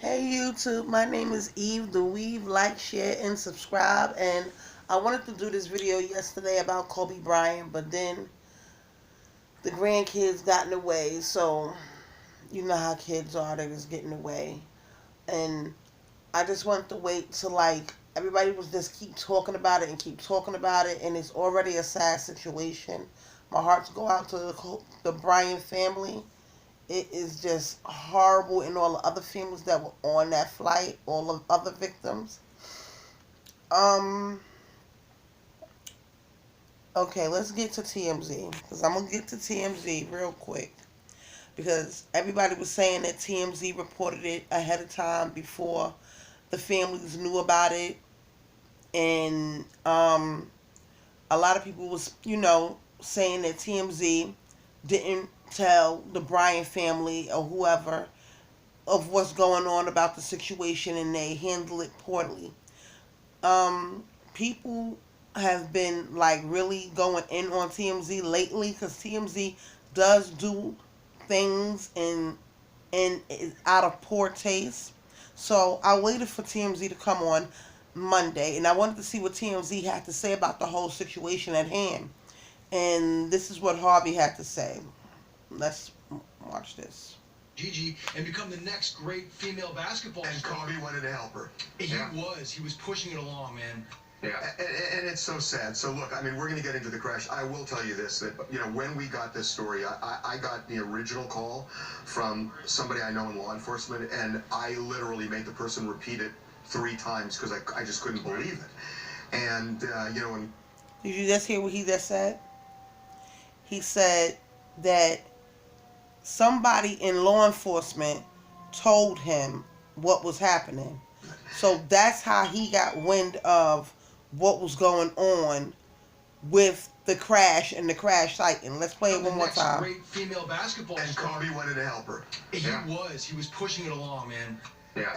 Hey YouTube, my name is Eve the Weave. Like, share, and subscribe. And I wanted to do this video yesterday about Kobe Bryant, but then the grandkids got in the way. So you know how kids are, they just get in the way. And I just wanted to wait till everybody was just keep talking about it and keep talking about it, and it's already a sad situation. My hearts go out to the Bryant family. It is just horrible, and all the other families that were on that flight, all the other victims. Um, okay, let's get to TMZ, because I'm going to get to TMZ real quick, because everybody was saying that TMZ reported it ahead of time before the families knew about it, and a lot of people was, saying that TMZ didn't tell the Bryant family or whoever of what's going on about the situation, and they handle it poorly. People have been really going in on TMZ lately, because TMZ does do things and is out of poor taste. So I waited for TMZ to come on Monday, and I wanted to see what TMZ had to say about the whole situation at hand. And this is what Harvey had to say. Let's watch this. Gigi and become the next great female basketball star. And Kobe wanted to help her. He was pushing it along, man. Yeah, and it's so sad. So look, I mean, we're going to get into the crash. I will tell you this, that, when we got this story, I got the original call from somebody I know in law enforcement, and I literally made the person repeat it 3 times because I just couldn't believe it. And, and did you just hear what he just said? He said that somebody in law enforcement told him what was happening. So that's how he got wind of what was going on with the crash and the crash site. And let's play it one more time. Great female basketball and star. Kobe wanted to help her. He was pushing it along, man. Yeah,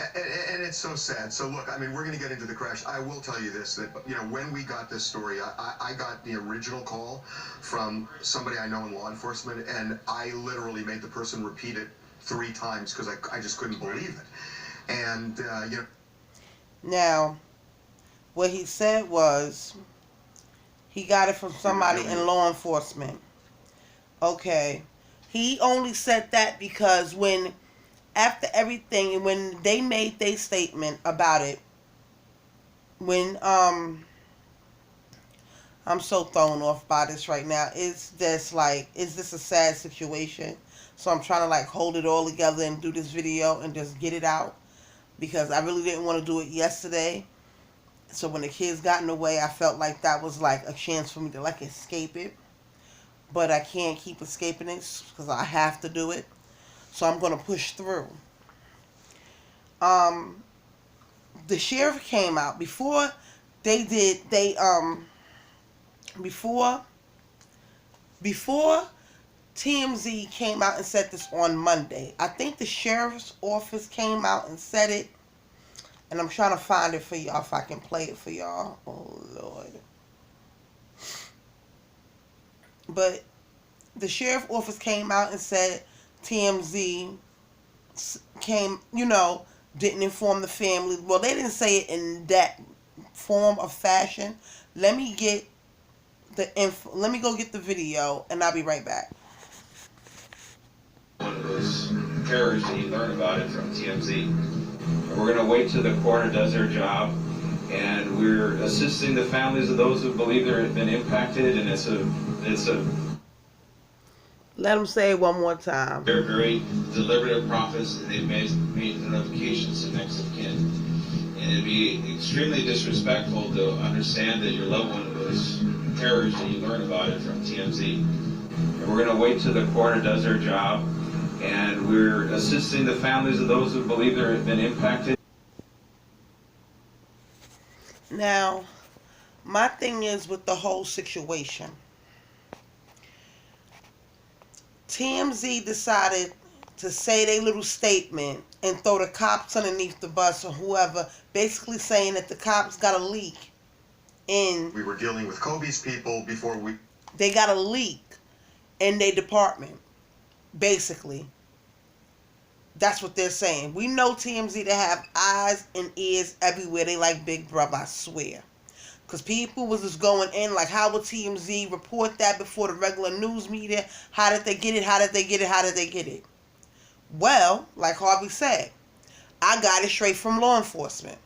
and it's so sad. So look, I mean, we're going to get into the crash. I will tell you this, that, when we got this story, I got the original call from somebody I know in law enforcement, and I literally made the person repeat it 3 times because I just couldn't believe it. And, Now, what he said was he got it from somebody in law enforcement. Okay. He only said that because after everything, when they made their statement about it, I'm so thrown off by this right now. It's just is this a sad situation? So I'm trying to hold it all together and do this video and just get it out, because I really didn't want to do it yesterday. So when the kids got in the way, I felt like that was a chance for me to escape it. But I can't keep escaping it because I have to do it. So I'm going to push through. The sheriff came out before before TMZ came out and said this on Monday. I think the sheriff's office came out and said it, and I'm trying to find it for y'all if I can play it for y'all. Oh Lord. But the sheriff's office came out and said TMZ didn't inform the family. Well, they didn't say it in that form of fashion. Let me go get the video, and I'll be right back. One of those terrors that you learn about it from TMZ. We're going to wait till the coroner does their job, and we're assisting the families of those who believe they've been impacted, and it's a Let them say it one more time. They're very deliberative process, and they've made the notifications to next of kin. And it'd be extremely disrespectful to understand that your loved one was terrors that you learn about it from TMZ. And we're going to wait till the coroner does their job, and we're assisting the families of those who believe they've been impacted. Now, my thing is with the whole situation. TMZ decided to say their little statement and throw the cops underneath the bus or whoever, basically saying that the cops got a leak in... We were dealing with Kobe's people before we... They got a leak in their department, basically. That's what they're saying. We know TMZ to have eyes and ears everywhere. They like Big Brother, I swear. Because people was just going in like, how would TMZ report that before the regular news media? How did they get it? How did they get it? How did they get it? Well, like Harvey said, I got it straight from law enforcement.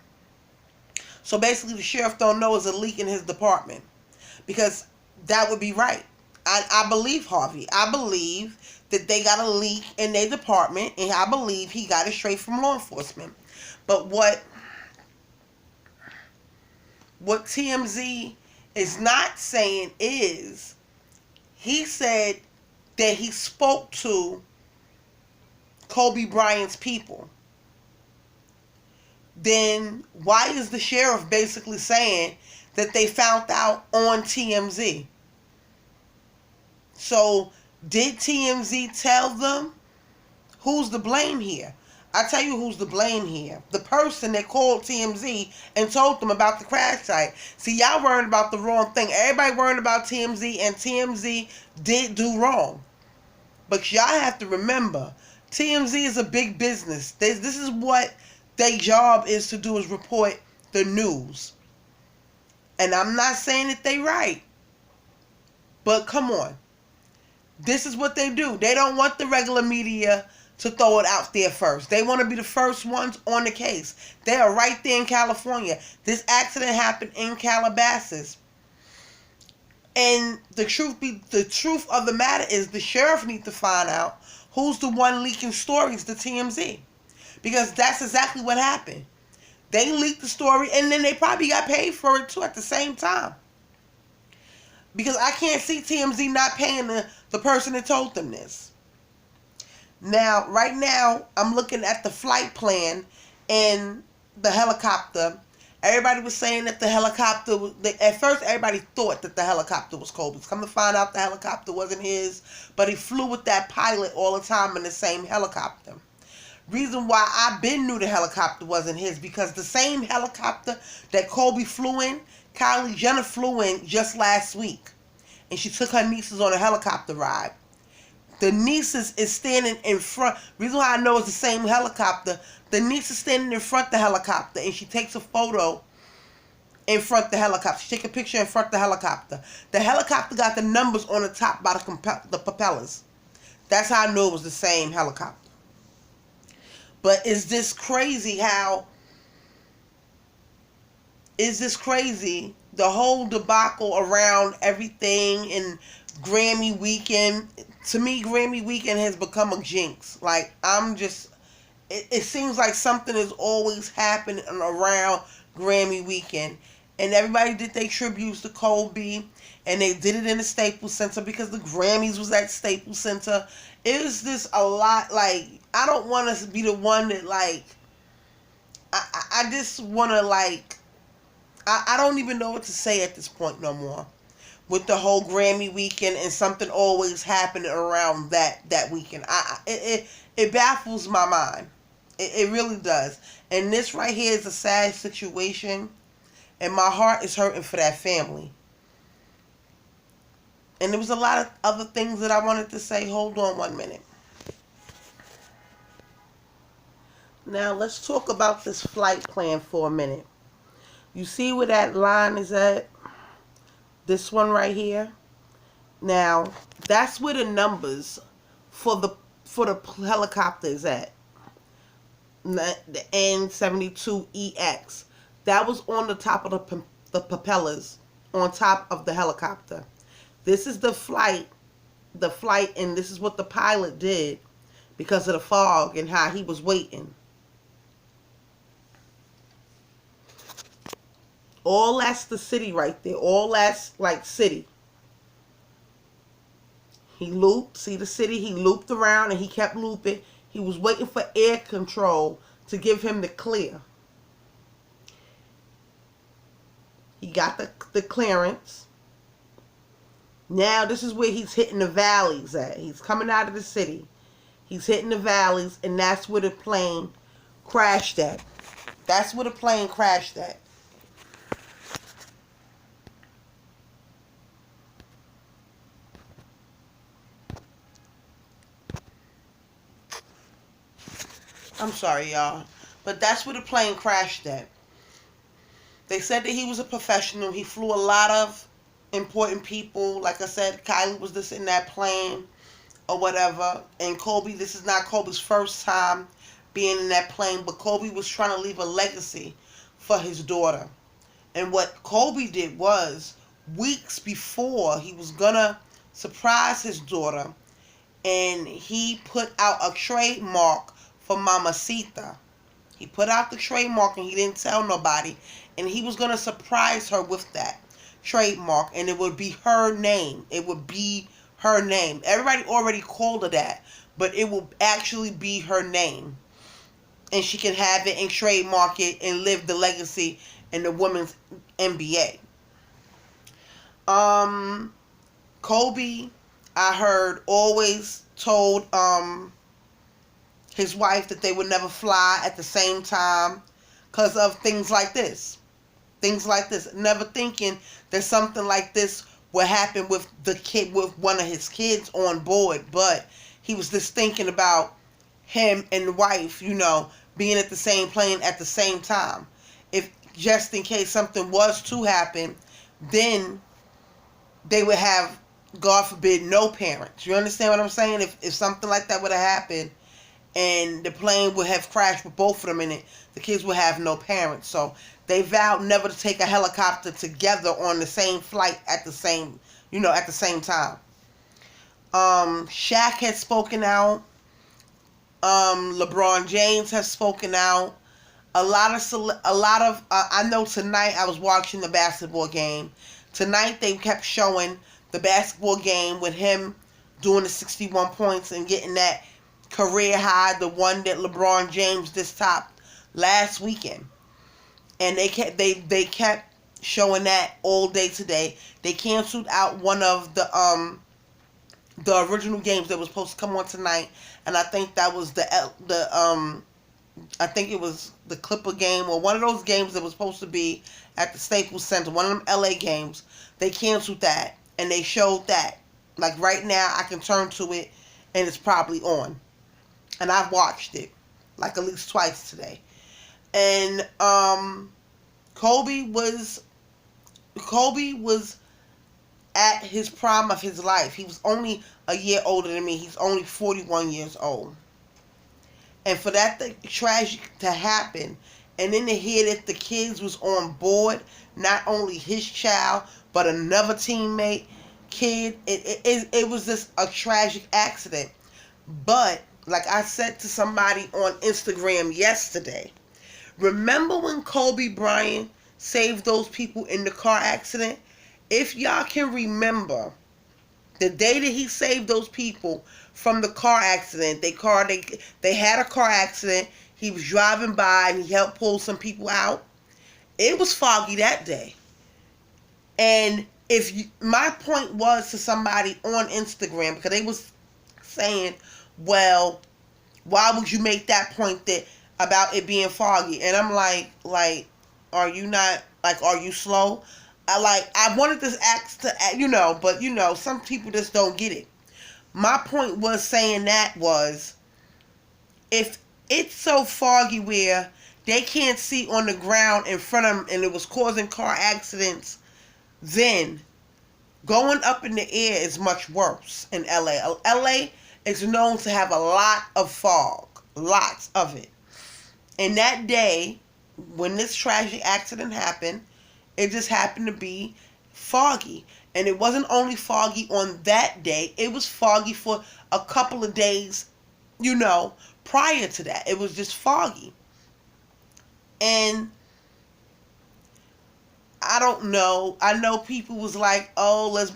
So basically the sheriff don't know it's a leak in his department. Because that would be right. I believe Harvey. I believe that they got a leak in their department, and I believe he got it straight from law enforcement. But what TMZ is not saying is, he said that he spoke to Kobe Bryant's people. Then why is the sheriff basically saying that they found out on TMZ? So did TMZ tell them? Who's to blame here? I tell you who's to blame here. The person that called TMZ and told them about the crash site. See, y'all worried about the wrong thing. Everybody worried about TMZ, and TMZ did do wrong. But y'all have to remember, TMZ is a big business. This is what their job is to do, is report the news. And I'm not saying that they right. But come on. This is what they do. They don't want the regular media to throw it out there first. They want to be the first ones on the case. They are right there in California. This accident happened in Calabasas. And the truth of the matter is, the sheriff needs to find out who's the one leaking stories to TMZ. Because that's exactly what happened. They leaked the story, and then they probably got paid for it too at the same time. Because I can't see TMZ not paying the person that told them this. Now, right now, I'm looking at the flight plan and the helicopter. Everybody was saying that the helicopter was... At first, everybody thought that the helicopter was Kobe's. Come to find out, the helicopter wasn't his. But he flew with that pilot all the time in the same helicopter. Reason why I been knew the helicopter wasn't his, because the same helicopter that Kobe flew in, Kylie Jenner flew in just last week. And she took her nieces on a helicopter ride. The nieces is standing in front. Reason why I know it's the same helicopter. The niece is standing in front of the helicopter, and she takes a photo in front of the helicopter. She take a picture in front of the helicopter. The helicopter got the numbers on the top by the propellers. That's how I knew it was the same helicopter. But is this crazy how... Is this crazy? The whole debacle around everything in Grammy weekend. To me, Grammy weekend has become a jinx. Like, I'm just... It seems like something is always happening around Grammy weekend. And everybody did their tributes to Kobe. And they did it in the Staples Center because the Grammys was at Staples Center. It was just a lot, like... I don't want to be the one that, like... I just want to, like... I don't even know what to say at this point no more. With the whole Grammy weekend and something always happening around that weekend. It baffles my mind. It really does. And this right here is a sad situation. And my heart is hurting for that family. And there was a lot of other things that I wanted to say. Hold on 1 minute. Now let's talk about this flight plan for a minute. You see where that line is at? This one right here. Now, that's where the numbers for the helicopter is at. The N-72EX. That was on the top of the propellers, on top of the helicopter. This is the flight, and this is what the pilot did because of the fog and how he was waiting. All that's the city right there. All that's like city. He looped. See the city? He looped around and he kept looping. He was waiting for air control to give him the clear. He got the clearance. Now this is where he's hitting the valleys at. He's coming out of the city. He's hitting the valleys, and that's where the plane crashed at. That's where the plane crashed at. I'm sorry, y'all. But that's where the plane crashed at. They said that he was a professional. He flew a lot of important people. Like I said, Kylie was just in that plane or whatever. And Kobe, this is not Kobe's first time being in that plane, but Kobe was trying to leave a legacy for his daughter. And what Kobe did was, weeks before he was gonna surprise his daughter, and he put out a trademark for Mamacita. He put out the trademark and he didn't tell nobody. And he was going to surprise her with that trademark. And it would be her name. It would be her name. Everybody already called her that. But it will actually be her name. And she can have it and trademark it and live the legacy in the women's NBA. Kobe, I heard, always told his wife that they would never fly at the same time because of things like this. Things like this. Never thinking that something like this would happen with the kid, with one of his kids on board. But he was just thinking about him and the wife, being at the same plane at the same time. If just in case something was to happen, then they would have, God forbid, no parents. You understand what I'm saying? If something like that would have happened, and the plane would have crashed with both of them in it, the kids would have no parents. So they vowed never to take a helicopter together on the same flight at the same time. Shaq has spoken out. LeBron James has spoken out. I know tonight I was watching the basketball game. Tonight they kept showing the basketball game with him doing the 61 points and getting that career high, the one that LeBron James just topped last weekend. And they kept showing that all day today. They canceled out one of the original games that was supposed to come on tonight, and I think that was I think it was the Clipper game, or one of those games that was supposed to be at the Staples Center, one of them LA games. They canceled that, and they showed that. Like right now, I can turn to it, and it's probably on. And I've watched it, like at least twice today. And Kobe was at his prime of his life. He was only a year older than me. He's only 41 years old. And for that tragic to happen, and then to hear that the kids was on board, not only his child, but another teammate, kid, it was just a tragic accident. But, like I said to somebody on Instagram yesterday, remember when Kobe Bryant saved those people in the car accident? If y'all can remember, the day that he saved those people from the car accident, they had a car accident, he was driving by and he helped pull some people out. It was foggy that day. And my point was to somebody on Instagram, because they was saying, well, why would you make that point that about it being foggy? And I'm like, are you slow? I wanted this act to, but some people just don't get it. My point was saying that was, if it's so foggy where they can't see on the ground in front of them and it was causing car accidents, then going up in the air is much worse in LA. LA is known to have a lot of fog, lots of it. And that day, when this tragic accident happened, it just happened to be foggy. And it wasn't only foggy on that day, it was foggy for a couple of days, prior to that. It was just foggy. And I don't know. I know people was like, oh, let's,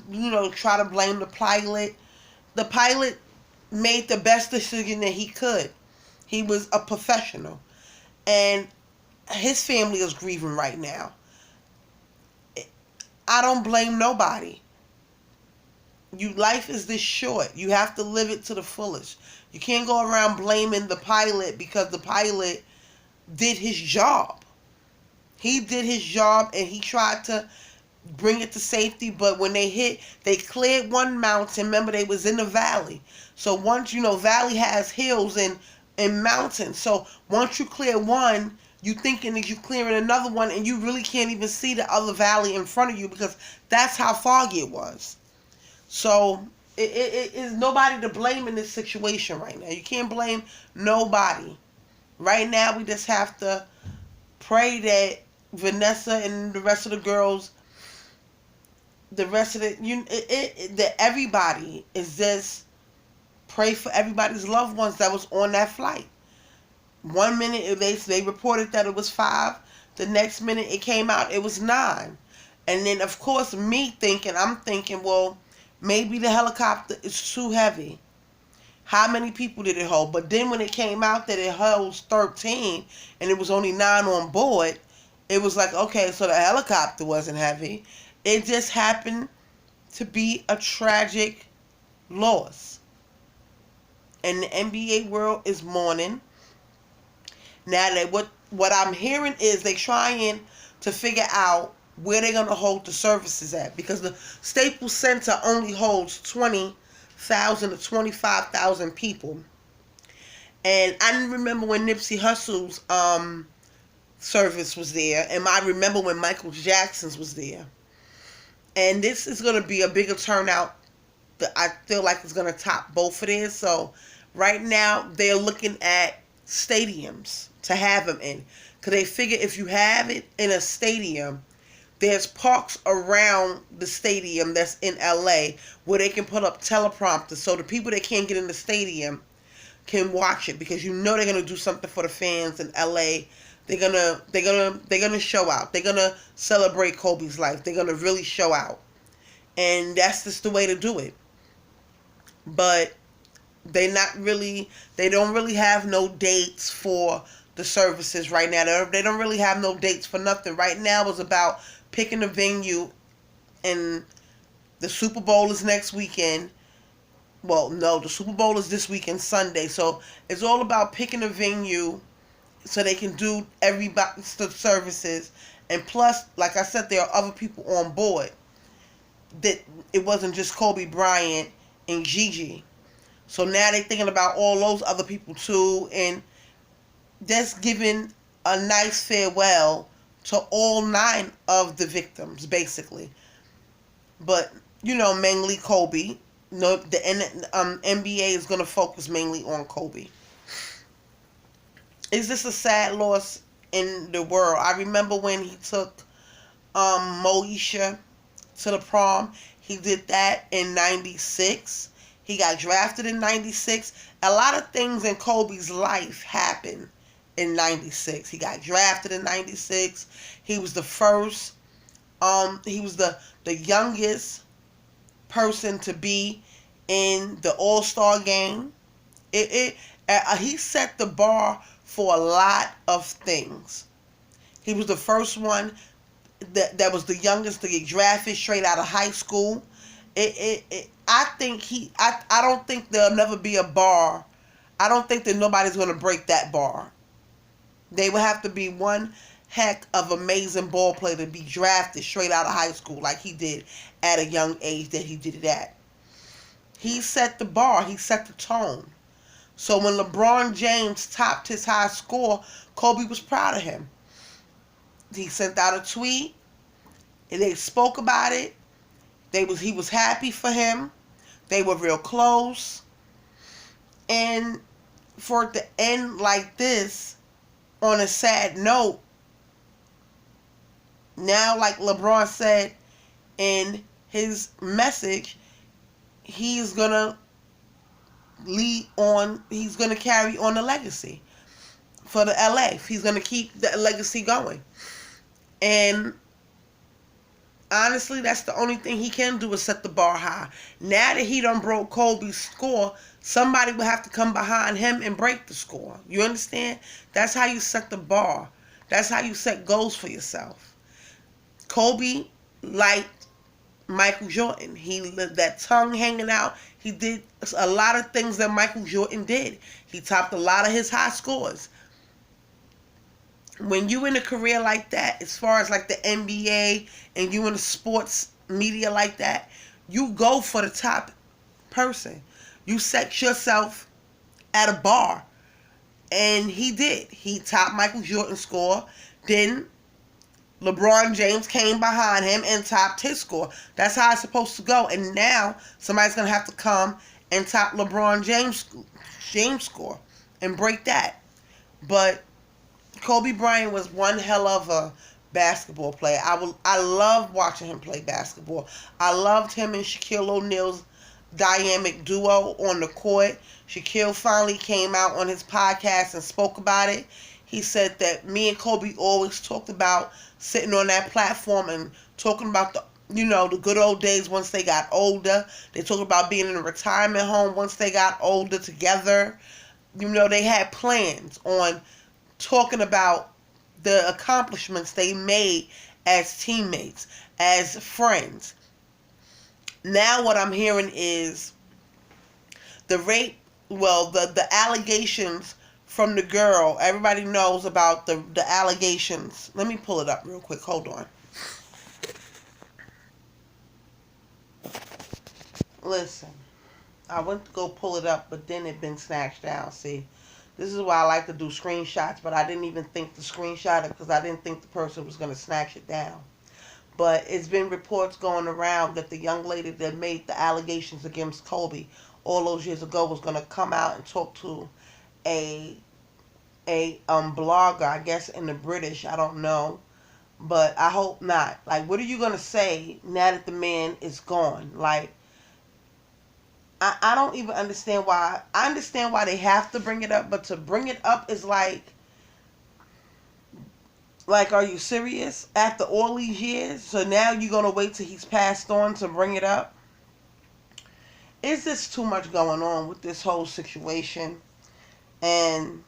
try to blame the pilot. The pilot made the best decision that he could. He was a professional. And his family is grieving right now. I don't blame nobody. Life is this short. You have to live it to the fullest. You can't go around blaming the pilot because the pilot did his job. He did his job and he tried to bring it to safety, but when they cleared one mountain. Remember, they was in the valley. So once, valley has hills, and in mountains. So once you clear one, you thinking that you clearing another one, and you really can't even see the other valley in front of you because that's how foggy it was. So it is nobody to blame in this situation right now. You can't blame nobody. Right now, we just have to pray that Vanessa and the rest of the girls, the rest of the that everybody is just pray for everybody's loved ones that was on that flight. 1 minute they reported that it was 5. The next minute it came out it was 9. And then of course I'm thinking, well, maybe the helicopter is too heavy. How many people did it hold? But then when it came out that it holds 13 and it was only 9 on board, it was like, okay, so the helicopter wasn't heavy. It just happened to be a tragic loss. And the NBA world is mourning. Now that what I'm hearing is they trying to figure out where they're gonna hold the services at, because the Staples Center only holds 20,000 to 25,000 people. And I remember when Nipsey Hussle's service was there, and I remember when Michael Jackson's was there. And this is gonna be a bigger turnout. That I feel like it's gonna top both of theirs. So right now they're looking at stadiums to have them in, because they figure if you have it in a stadium, there's parks around the stadium that's in LA where they can put up teleprompters so the people that can't get in the stadium can watch it, because they're gonna do something for the fans in LA. They're gonna show out. They're gonna celebrate Kobe's life. They're gonna really show out, and that's just the way to do it. But they don't really have no dates for the services right now. They don't really have no dates for nothing. Right now it's about picking a venue, and the Super Bowl is next weekend. Well, no, the Super Bowl is this weekend, Sunday. So it's all about picking a venue so they can do everybody's services. And plus, like I said, there are other people on board. That it wasn't just Kobe Bryant and Gigi. So now they're thinking about all those other people too, and that's giving a nice farewell to all 9 of the victims, basically. But mainly Kobe. No, the NBA is going to focus mainly on Kobe. Is this a sad loss in the world? I remember when he took Moesha to the prom. He did that in 96. He got drafted in 96. A lot of things in Kobe's life happened in 96. He got drafted in 96. He was the first, he was the youngest person to be in the All-Star game. He set the bar for a lot of things. He was the first one that was the youngest to get drafted straight out of high school. I don't think there'll never be a bar. I don't think that nobody's going to break that bar. They would have to be one heck of amazing ball player to be drafted straight out of high school like he did at a young age that he did it at. He set the bar. He set the tone. So when LeBron James topped his high score, Kobe was proud of him. He sent out a tweet, and they spoke about it. He was happy for him. They were real close. And for it to end like this, on a sad note, now like LeBron said in his message, he's going to carry on the legacy for the LA. He's going to keep the legacy going. And honestly, that's the only thing he can do is set the bar high. Now that he done broke Kobe's score, somebody will have to come behind him and break the score. You understand? That's how you set the bar. That's how you set goals for yourself. Kobe liked Michael Jordan. He let that tongue hanging out. He did a lot of things that Michael Jordan did. He topped a lot of his high scores. When you in a career like that, as far as like the NBA and you in the sports media like that, you go for the top person. You set yourself at a bar. And he did. He topped Michael Jordan's score. Then LeBron James came behind him and topped his score. That's how it's supposed to go. And now somebody's going to have to come and top LeBron James score and break that. But Kobe Bryant was one hell of a basketball player. I loved watching him play basketball. I loved him and Shaquille O'Neal's dynamic duo on the court. Shaquille finally came out on his podcast and spoke about it. He said that me and Kobe always talked about sitting on that platform and talking about the good old days once they got older. They talked about being in a retirement home once they got older together. They had plans on talking about the accomplishments they made as teammates, as friends. Now what I'm hearing is the allegations from the girl. Everybody knows about the allegations. Let me pull it up real quick. Hold on. Listen, I went to go pull it up, but then it been snatched down. See, this is why I like to do screenshots, but I didn't even think to screenshot it because I didn't think the person was going to snatch it down. But it's been reports going around that the young lady that made the allegations against Kobe all those years ago was going to come out and talk to a blogger, I guess in the British, I don't know, but I hope not. Like, what are you going to say now that the man is gone? Like, I don't even understand why. I understand why they have to bring it up, but to bring it up is like, are you serious? After all these years? So now you're going to wait till he's passed on to bring it up? Is this too much going on with this whole situation? And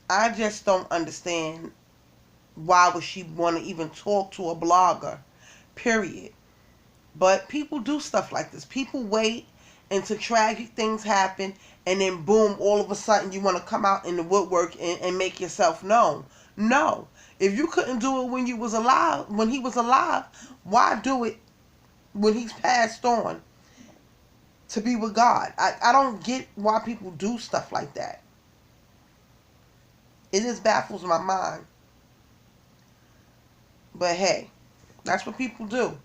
I just don't understand why would she want to even talk to a blogger, period. But people do stuff like this. People wait until tragic things happen, and then boom, all of a sudden you want to come out in the woodwork and make yourself known. No. If you couldn't do it when he was alive, why do it when he's passed on to be with God? I don't get why people do stuff like that. It just baffles my mind. But hey, that's what people do.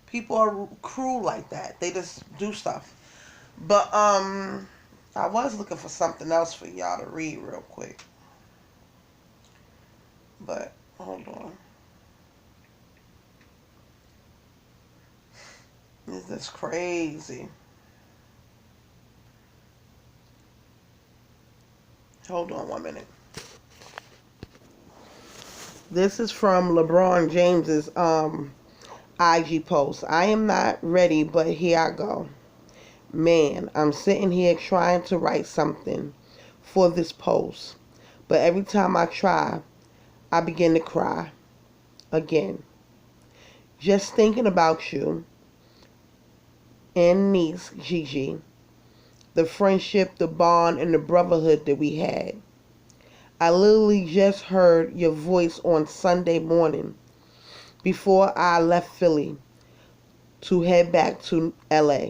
People are cruel like that. They just do stuff. But I was looking for something else for y'all to read real quick. But hold on. This is crazy. Hold on 1 minute. This is from LeBron James's IG post. I am not ready, but here I go. Man, I'm sitting here trying to write something for this post, but every time I try, I begin to cry again. Just thinking about you and niece Gigi, the friendship, the bond, and the brotherhood that we had. I literally just heard your voice on Sunday morning before I left Philly to head back to LA.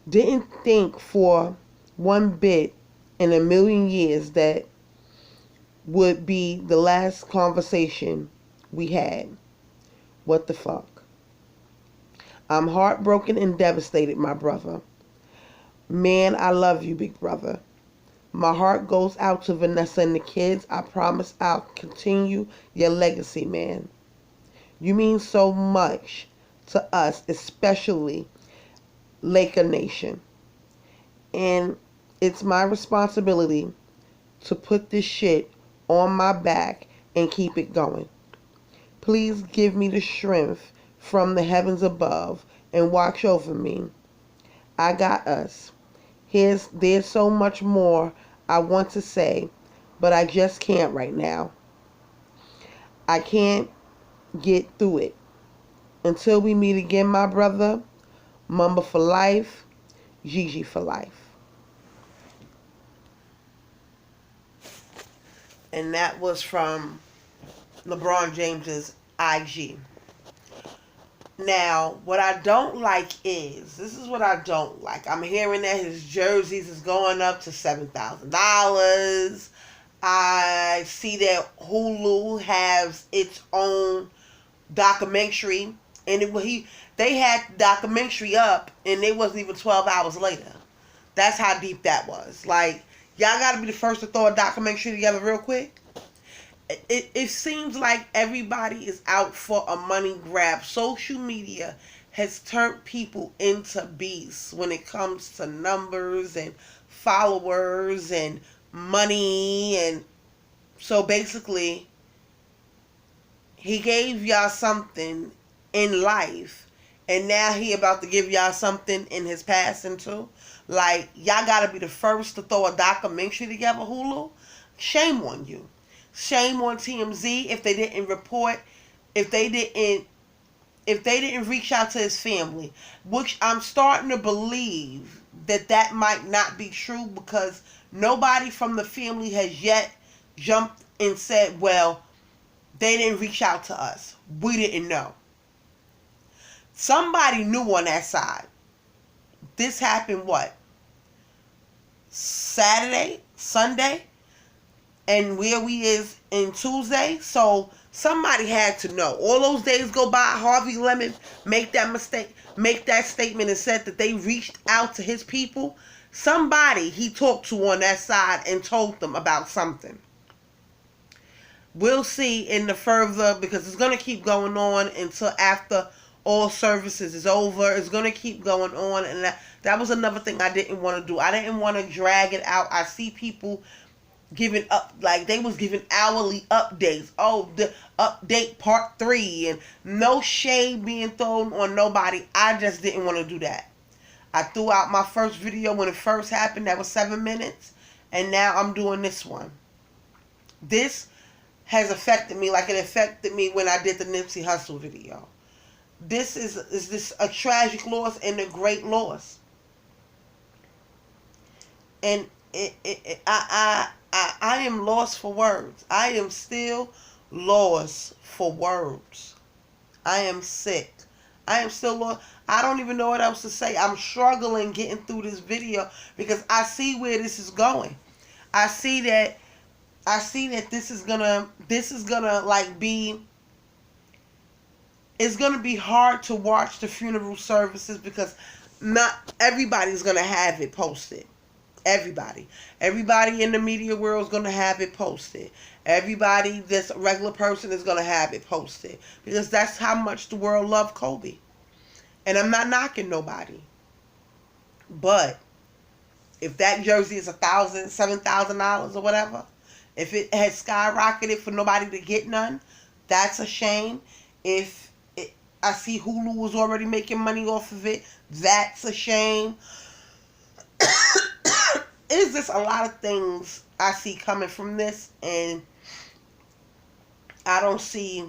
Didn't think for one bit in a million years that would be the last conversation we had. What the fuck? I'm heartbroken and devastated, my brother. Man, I love you, big brother. My heart goes out to Vanessa and the kids. I promise I'll continue your legacy, man. You mean so much to us, especially Laker Nation. And it's my responsibility to put this shit on my back and keep it going. Please give me the strength from the heavens above and watch over me. I got us. There's so much more I want to say, but I just can't right now. I can't get through it. Until we meet again, my brother, Mamba for life, Gigi for life. And that was from LeBron James's IG. Now, what I don't like is, this is what I don't like. I'm hearing that his jerseys is going up to $7,000. I see that Hulu has its own documentary, and they had the documentary up, and it wasn't even 12 hours later. That's how deep that was. Like, y'all got to be the first to throw a documentary together real quick. It seems like everybody is out for a money grab. Social media has turned people into beasts when it comes to numbers and followers and money. And so basically, he gave y'all something in life, and now he about to give y'all something in his passing too. Like, y'all gotta be the first to throw a documentary together, Hulu. Shame on you. Shame on TMZ if they didn't report, if they didn't reach out to his family, which I'm starting to believe that might not be true, because nobody from the family has yet jumped and said, well, they didn't reach out to us, we didn't know. Somebody knew on that side. This happened what? Saturday, Sunday? And where we is in Tuesday. So somebody had to know. All those days go by, Harvey Lemon make that statement and said that they reached out to his people. Somebody he talked to on that side and told them about something. We'll see in the further, because it's going to keep going on until after all services is over. It's going to keep going on. And that was another thing I didn't want to do. I didn't want to drag it out. I see people giving up, like they was giving hourly updates. Oh, the update part 3, and no shade being thrown on nobody. I just didn't want to do that. I threw out my first video when it first happened. That was 7 minutes, and now I'm doing this one. This has affected me like it affected me when I did the Nipsey Hussle video. This is this a tragic loss and a great loss, and I am lost for words. I am still lost for words. I am sick. I am still lost. I don't even know what else to say. I'm struggling getting through this video because I see where this is going. I see that this is gonna like be, it's gonna be hard to watch the funeral services because not everybody's gonna have it posted. Everybody in the media world is going to have it posted. Everybody that's a regular person is going to have it posted, because that's how much the world loved Kobe. And I'm not knocking nobody, but if that jersey is $1,000, $7,000 or whatever, if it has skyrocketed for nobody to get none, that's a shame. I see Hulu was already making money off of it, that's a shame. It's just a lot of things I see coming from this, and I see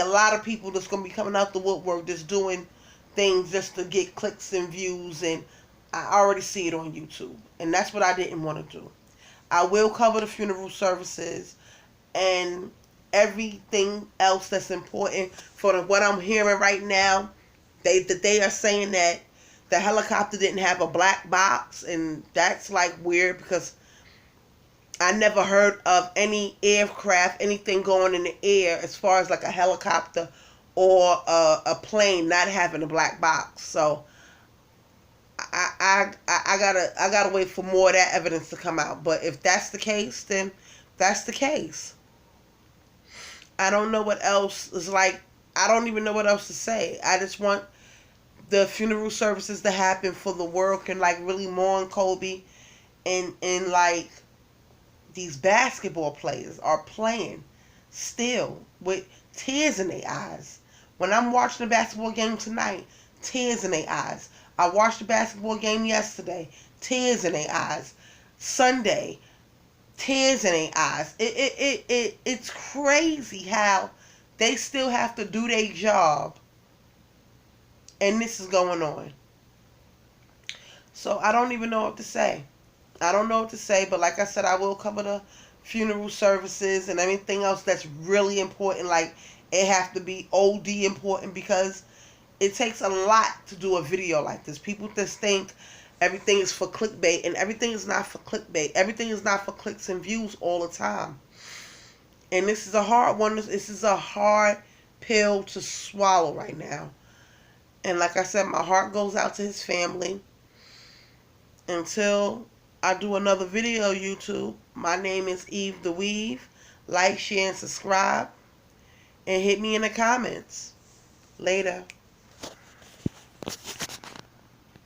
a lot of people that's going to be coming out the woodwork just doing things just to get clicks and views, and I already see it on YouTube, and that's what I didn't want to do. I will cover the funeral services and everything else that's important. For what I'm hearing right now, they are saying that the helicopter didn't have a black box, and that's like weird because I never heard of any aircraft, anything going in the air as far as like a helicopter or a plane not having a black box. So I gotta wait for more of that evidence to come out. But if that's the case, then that's the case. I don't know what else is like. I don't even know what else to say. I just want the funeral services to happen for the world can like really mourn Kobe, and like these basketball players are playing still with tears in their eyes. When I'm watching the basketball game tonight, tears in their eyes. I watched the basketball game yesterday, tears in their eyes. Sunday, tears in their eyes. It's crazy how they still have to do their job, and this is going on. So I don't even know what to say. I don't know what to say, but like I said, I will cover the funeral services and everything else that's really important. Like, it have to be OD important, because It takes a lot to do a video like this. People just think everything is for clickbait, and everything is not for clickbait. Everything is not for clicks and views all the time. And this is a hard one. This is a hard pill to swallow right now. And like I said, my heart goes out to his family. Until I do another video, YouTube, my name is Eve the Weave. Like, share, and subscribe. And hit me in the comments. Later.